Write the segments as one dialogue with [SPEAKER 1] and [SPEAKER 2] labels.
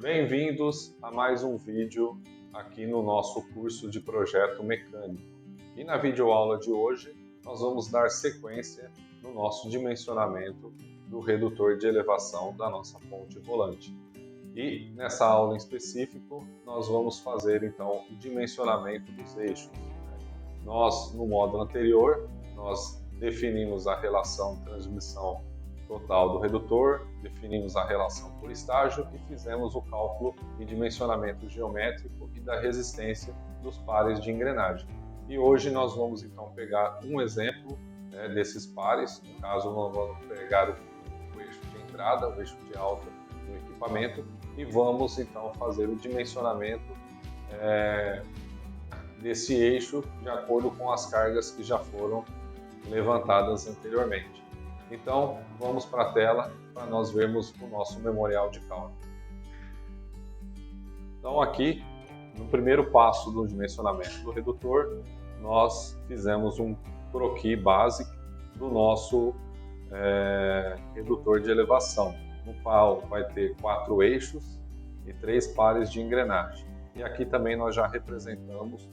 [SPEAKER 1] Bem-vindos a mais um vídeo aqui no nosso curso de projeto mecânico. E na videoaula de hoje nós vamos dar sequência no nosso dimensionamento do redutor de elevação da nossa ponte rolante. E nessa aula em específico nós vamos fazer então o dimensionamento dos eixos. Nós, no módulo anterior, nós definimos a relação de transmissão total do redutor, definimos a relação por estágio e fizemos o cálculo e dimensionamento geométrico e da resistência dos pares de engrenagem. E hoje nós vamos então pegar um exemplo desses pares. No caso, nós vamos pegar o eixo de entrada, o eixo de alta do equipamento e vamos então fazer o dimensionamento desse eixo de acordo com as cargas que já foram levantadas anteriormente. Então, vamos para a tela para nós vermos o nosso memorial de cálculo. Então, aqui, no primeiro passo do dimensionamento do redutor, nós fizemos um croquis básico do nosso redutor de elevação, no qual vai ter 4 eixos e 3 pares de engrenagem. E aqui também nós já representamos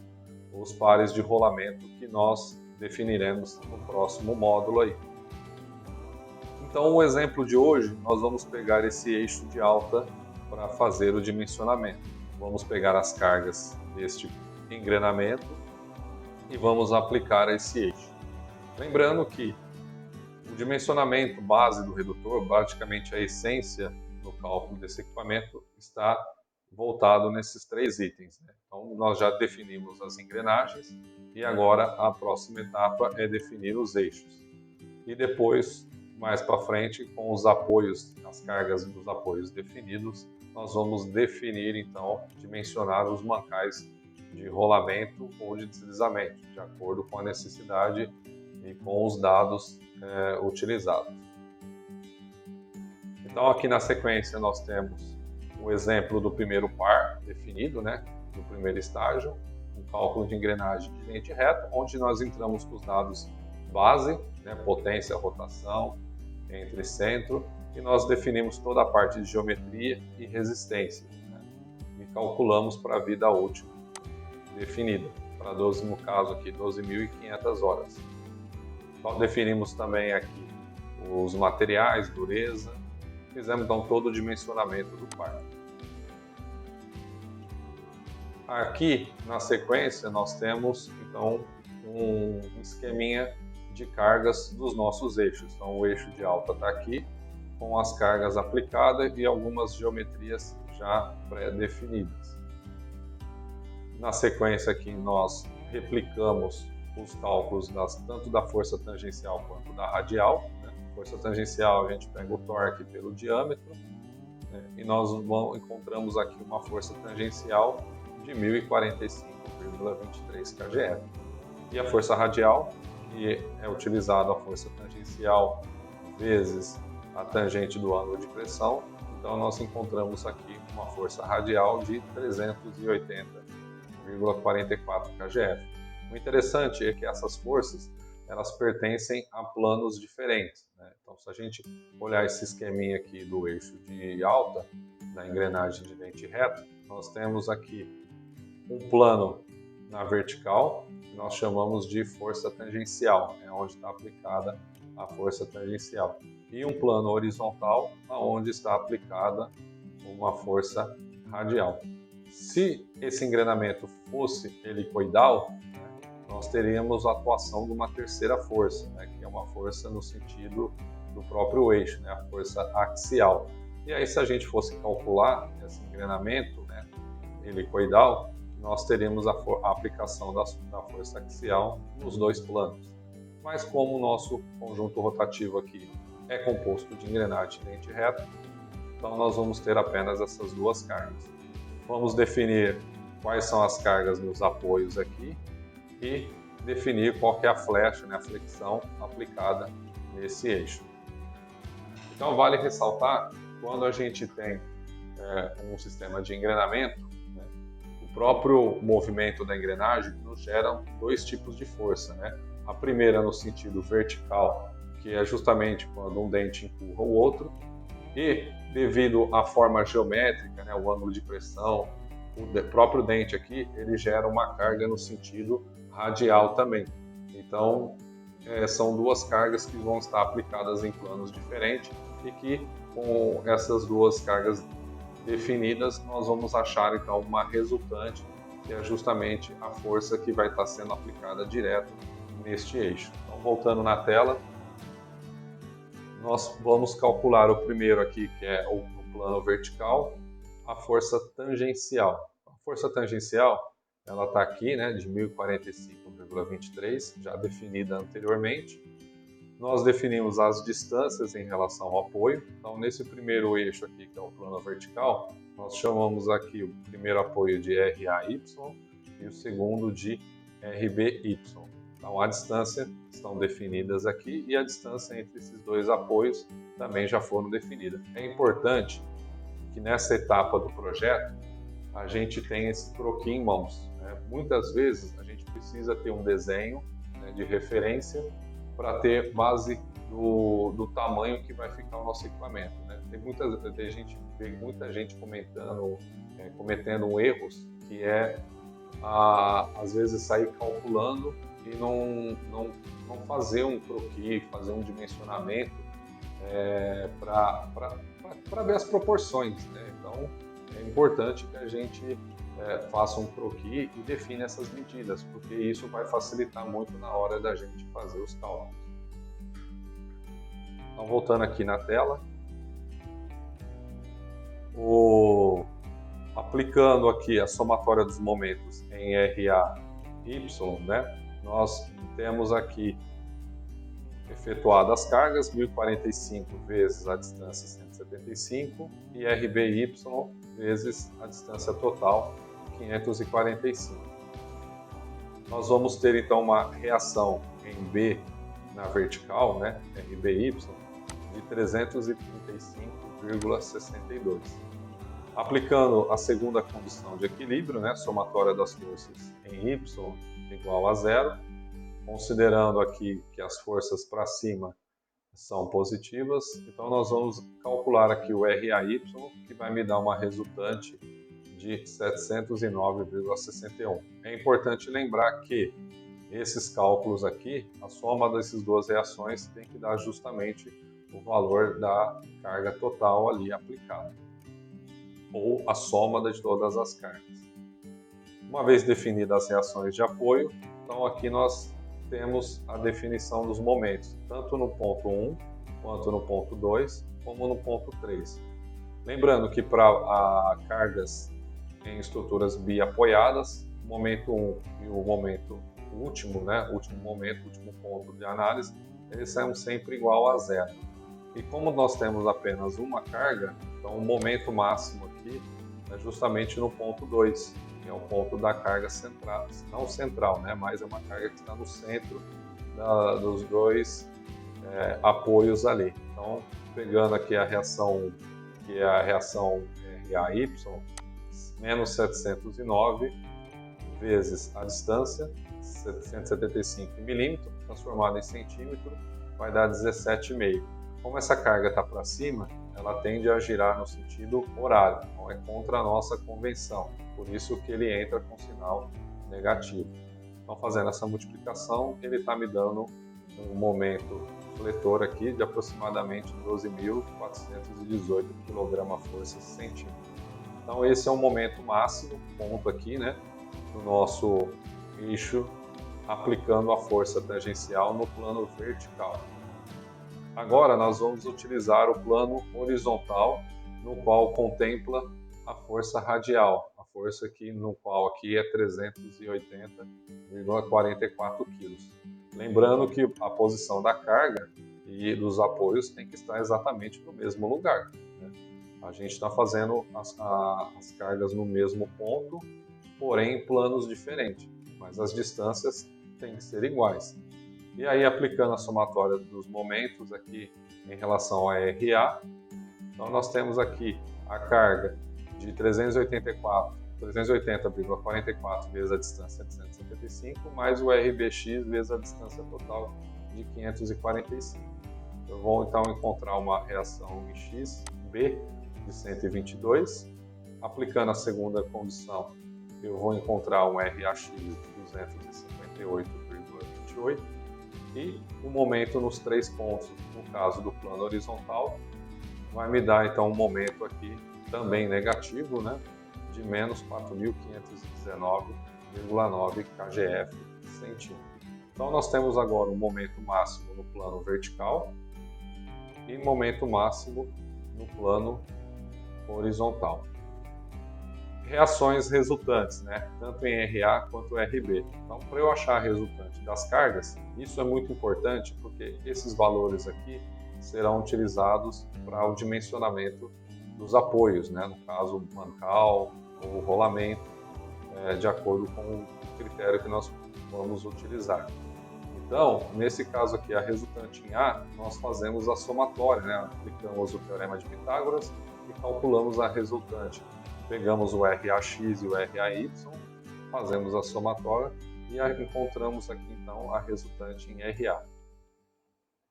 [SPEAKER 1] os pares de rolamento que nós definiremos no próximo módulo aí. Então, o exemplo de hoje, nós vamos pegar esse eixo de alta para fazer o dimensionamento. Vamos pegar as cargas deste engrenamento e vamos aplicar a esse eixo. Lembrando que o dimensionamento base do redutor, praticamente a essência no cálculo desse equipamento, está voltado nesses 3 itens. Então, nós já definimos as engrenagens e agora a próxima etapa é definir os eixos. E depois, mais para frente, com os apoios, as cargas dos apoios definidos, nós vamos definir, então, dimensionar os mancais de rolamento ou de deslizamento, de acordo com a necessidade e com os dados utilizados. Então, aqui na sequência, nós temos o exemplo do primeiro par definido, do primeiro estágio, um cálculo de engrenagem de dente reto, onde nós entramos com os dados base, potência, rotação, entre centro, e nós definimos toda a parte de geometria e resistência, e calculamos para a vida útil definida, para 12, no caso aqui, 12.500 horas. Então, definimos também aqui os materiais, dureza, fizemos então todo o dimensionamento do par. Aqui, na sequência, nós temos então um esqueminha de cargas dos nossos eixos. Então, o eixo de alta está aqui, com as cargas aplicadas e algumas geometrias já pré-definidas. Na sequência aqui, nós replicamos os cálculos tanto da força tangencial quanto da radial. Força tangencial, a gente pega o torque pelo diâmetro, e nós encontramos aqui uma força tangencial de 1045,23 kgf. E a força radial, que é utilizada a força tangencial vezes a tangente do ângulo de pressão. Então, nós encontramos aqui uma força radial de 380,44 kgf. O interessante é que essas forças elas pertencem a planos diferentes. Então, se a gente olhar esse esqueminha aqui do eixo de alta, da engrenagem de dente reto, nós temos aqui um plano na vertical, que nós chamamos de força tangencial, onde está aplicada a força tangencial. E um plano horizontal, onde está aplicada uma força radial. Se esse engrenamento fosse helicoidal, nós teríamos a atuação de uma terceira força, que é uma força no sentido do próprio eixo, a força axial. E aí, se a gente fosse calcular esse engrenamento helicoidal, nós teríamos a aplicação da força axial nos 2 planos. Mas como o nosso conjunto rotativo aqui é composto de engrenagem e dente reto, então nós vamos ter apenas essas 2 cargas. Vamos definir quais são as cargas nos apoios aqui e definir qual que é a flecha, a flexão aplicada nesse eixo. Então vale ressaltar, quando a gente tem um sistema de engrenamento, o próprio movimento da engrenagem nos gera 2 tipos de força. A primeira no sentido vertical, que é justamente quando um dente empurra o outro, E devido à forma geométrica, né, o ângulo de pressão, o próprio dente aqui, ele gera uma carga no sentido radial também. Então, são duas cargas que vão estar aplicadas em planos diferentes e que com essas duas cargas definidas, nós vamos achar então uma resultante, que é justamente a força que vai estar sendo aplicada direto neste eixo. Então, voltando na tela, nós vamos calcular o primeiro aqui, que é o plano vertical, a força tangencial. A força tangencial, ela está aqui, né, de 1045,23, já definida anteriormente. Nós definimos as distâncias em relação ao apoio. Então, nesse primeiro eixo aqui, que é o plano vertical, nós chamamos aqui o primeiro apoio de RAY e o segundo de RBY. Então, a distância estão definidas aqui e a distância entre esses dois apoios também já foram definidas. É importante que nessa etapa do projeto a gente tenha esse croquis em mãos, né? Muitas vezes a gente precisa ter um desenho, né, de referência para ter base do tamanho que vai ficar o nosso equipamento, né? Vê muita gente cometendo erros, que é às vezes sair calculando e não fazer um croquis, fazer um dimensionamento para ver as proporções, né? Então é importante que a gente faça um croquis e define essas medidas, porque isso vai facilitar muito na hora da gente fazer os cálculos. Então, voltando aqui na tela, aplicando aqui a somatória dos momentos em RAY, né, nós temos aqui efetuado as cargas, 1045 vezes a distância 175 e RBY vezes a distância total 545. Nós vamos ter então uma reação em B na vertical, né, RBY, de 335,62. Aplicando a segunda condição de equilíbrio, né, somatória das forças em Y igual a zero, considerando aqui que as forças para cima são positivas, então nós vamos calcular aqui o RAY, que vai me dar uma resultante de 709,61. É importante lembrar que esses cálculos aqui, a soma dessas duas reações tem que dar justamente o valor da carga total ali aplicada, ou a soma de todas as cargas. Uma vez definidas as reações de apoio, então aqui nós temos a definição dos momentos, tanto no ponto 1, quanto no ponto 2, como no ponto 3. Lembrando que para cargas em estruturas biapoiadas, o momento 1 e o momento último, né, último ponto de análise, eles são sempre igual a zero. E como nós temos apenas uma carga, então o momento máximo aqui é justamente no ponto 2, que é o ponto da carga central, não central, né, mas é uma carga que está no centro dos dois apoios ali. Então, pegando aqui a reação, que é a reação RAY, menos 709 vezes a distância, 175 milímetros, transformado em centímetro, vai dar 17,5. Como essa carga está para cima, ela tende a girar no sentido horário, então é contra a nossa convenção, por isso que ele entra com sinal negativo. Então, fazendo essa multiplicação, ele está me dando um momento fletor aqui de aproximadamente 12.418 kgfm centímetro. Então, esse é o momento máximo, ponto aqui, né, no nosso eixo, aplicando a força tangencial no plano vertical. Agora nós vamos utilizar o plano horizontal, no qual contempla a força radial, a força no qual aqui é 380,44 kg. Lembrando que a posição da carga e dos apoios tem que estar exatamente no mesmo lugar, né? A gente está fazendo as cargas no mesmo ponto, porém em planos diferentes, mas as distâncias têm que ser iguais. E aí, aplicando a somatória dos momentos aqui em relação a RA, então nós temos aqui a carga de 380,44 vezes a distância de 175, mais o RBX vezes a distância total de 545. eu vou então encontrar uma reação em x, B de 122. Aplicando a segunda condição, eu vou encontrar um RAX de 258,28 e o momento nos 3 pontos, no caso do plano horizontal, vai me dar então um momento aqui também negativo, né, de menos 4.519,9 kgf centímetro. Então nós temos agora um momento máximo no plano vertical e momento máximo no plano horizontal. Reações resultantes, né? Tanto em RA quanto RB. Então, para eu achar a resultante das cargas, isso é muito importante porque esses valores aqui serão utilizados para o dimensionamento dos apoios, né? No caso, mancal ou rolamento, de acordo com o critério que nós vamos utilizar. Então, nesse caso aqui, a resultante em A, nós fazemos a somatória, né? Aplicamos o teorema de Pitágoras e calculamos a resultante. Pegamos o RAX e o RAY, fazemos a somatória e encontramos aqui então a resultante em RA.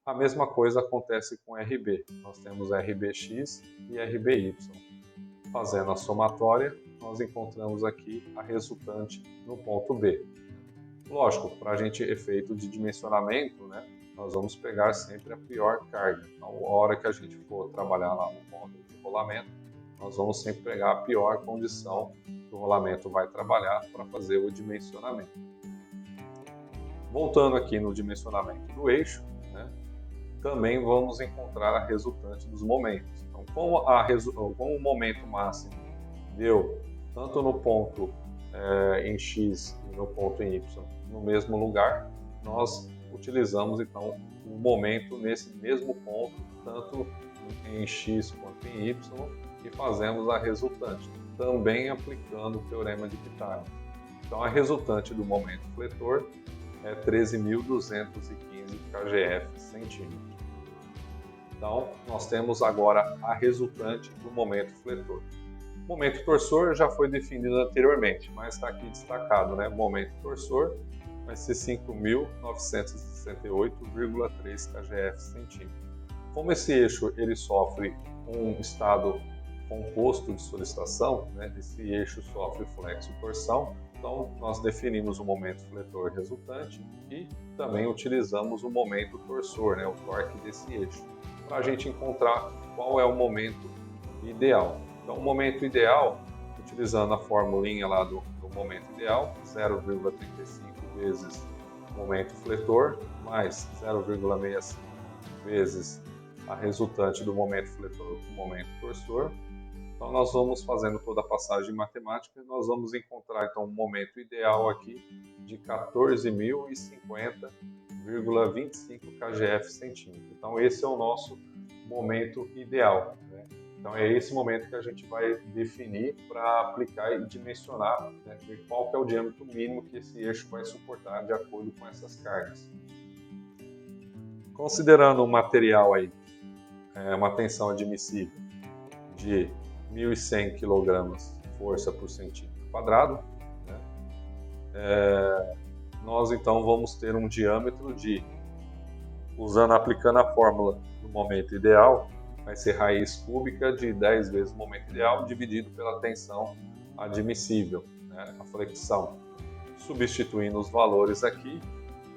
[SPEAKER 1] A mesma coisa acontece com RB. Nós temos RBX e RBY. Fazendo a somatória, nós encontramos aqui a resultante no ponto B. Lógico, para a gente efeito de dimensionamento, né, nós vamos pegar sempre a pior carga. Então, a hora que a gente for trabalhar lá no ponto de rolamento, nós vamos sempre pegar a pior condição que o rolamento vai trabalhar para fazer o dimensionamento. Voltando aqui no dimensionamento do eixo, né, também vamos encontrar a resultante dos momentos. Então, como o momento máximo deu tanto no ponto em X e no ponto em Y no mesmo lugar, nós utilizamos então o momento nesse mesmo ponto, tanto em X quanto em Y, e fazemos a resultante, também aplicando o teorema de Pitágoras. Então a resultante do momento fletor é 13.215 kgf centímetro. Então nós temos agora a resultante do momento fletor. O momento torsor já foi definido anteriormente, mas está aqui destacado, né? O momento torsor vai ser 5.968,3 kgf centímetro. Como esse eixo ele sofre um estado composto de solicitação, né? Esse eixo sofre flexo e torção, então nós definimos o momento fletor resultante e também utilizamos o momento torsor, né? O torque desse eixo, para a gente encontrar qual é o momento ideal. Então o momento ideal, utilizando a formulinha lá do momento ideal, 0,35 vezes o momento fletor, mais 0,65 vezes a resultante do momento fletor com o momento torsor. Então nós vamos fazendo toda a passagem matemática e nós vamos encontrar então um momento ideal aqui de 14.050,25 kgf centímetro. Então esse é o nosso momento ideal, né? Então é esse momento que a gente vai definir para aplicar e dimensionar, né, ver qual que é o diâmetro mínimo que esse eixo vai suportar de acordo com essas cargas. Considerando o material aí, uma tensão admissível de 1.100 kg força por centímetro quadrado, né? Nós então vamos ter um diâmetro de, aplicando a fórmula do momento ideal, vai ser raiz cúbica de 10 vezes o momento ideal dividido pela tensão admissível, né? A flexão. Substituindo os valores aqui,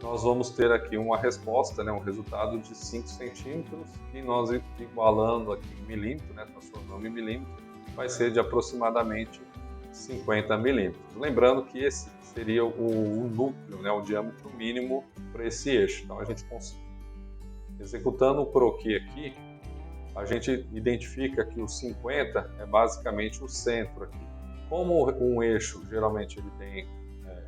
[SPEAKER 1] nós vamos ter aqui uma resposta, né, um resultado de 5 centímetros, e nós igualando aqui em milímetro, né, transformando em milímetro, vai ser de aproximadamente 50 milímetros. Lembrando que esse seria o núcleo, né, o diâmetro mínimo para esse eixo. Então a gente, executando o croquis aqui, a gente identifica que o 50 é basicamente o centro aqui. Como um eixo geralmente ele tem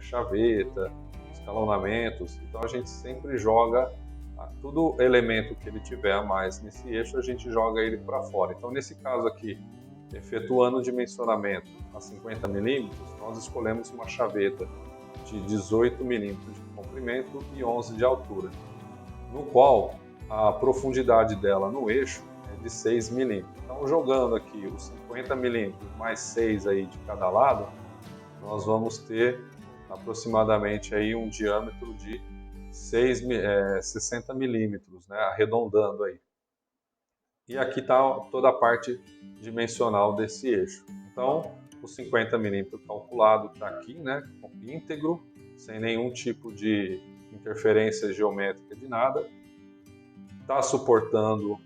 [SPEAKER 1] chaveta, escalonamentos, então a gente sempre joga todo elemento que ele tiver a mais nesse eixo, a gente joga ele para fora. Então nesse caso aqui, efetuando o dimensionamento a 50 milímetros, nós escolhemos uma chaveta de 18 milímetros de comprimento e 11 de altura, no qual a profundidade dela no eixo é de 6 milímetros. Então jogando aqui os 50 milímetros mais 6 aí de cada lado, nós vamos ter aproximadamente aí um diâmetro de 60 milímetros, né, arredondando aí. E aqui está toda a parte dimensional desse eixo. Então, os 50 milímetros calculado está aqui, né, íntegro, sem nenhum tipo de interferência geométrica de nada. Está suportando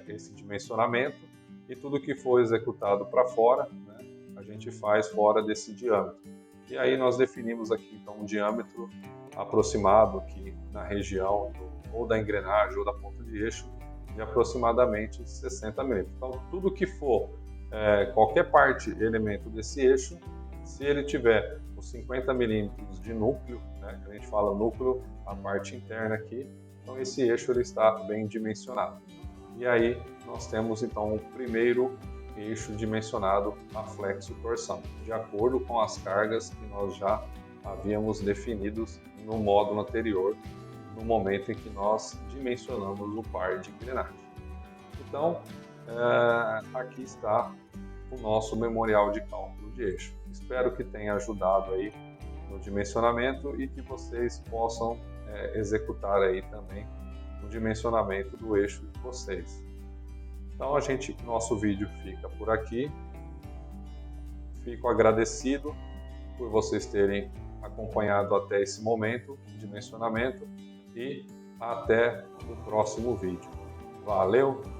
[SPEAKER 1] esse dimensionamento, e tudo que for executado para fora, né, a gente faz fora desse diâmetro. E aí nós definimos aqui então um diâmetro aproximado aqui na região ou da engrenagem ou da ponta de eixo de aproximadamente 60 milímetros. Então tudo que for qualquer parte, elemento desse eixo, se ele tiver os 50 milímetros de núcleo, né, que a gente fala núcleo, a parte interna aqui, então esse eixo ele está bem dimensionado. E aí nós temos então o primeiro eixo dimensionado a flexo-torção, de acordo com as cargas que nós já havíamos definidos no módulo anterior, no momento em que nós dimensionamos o par de engrenagem. Então, aqui está o nosso memorial de cálculo de eixo. Espero que tenha ajudado aí no dimensionamento e que vocês possam executar aí também o dimensionamento do eixo de vocês. Então nosso vídeo fica por aqui. Fico agradecido por vocês terem acompanhado até esse momento de dimensionamento e até o próximo vídeo. Valeu!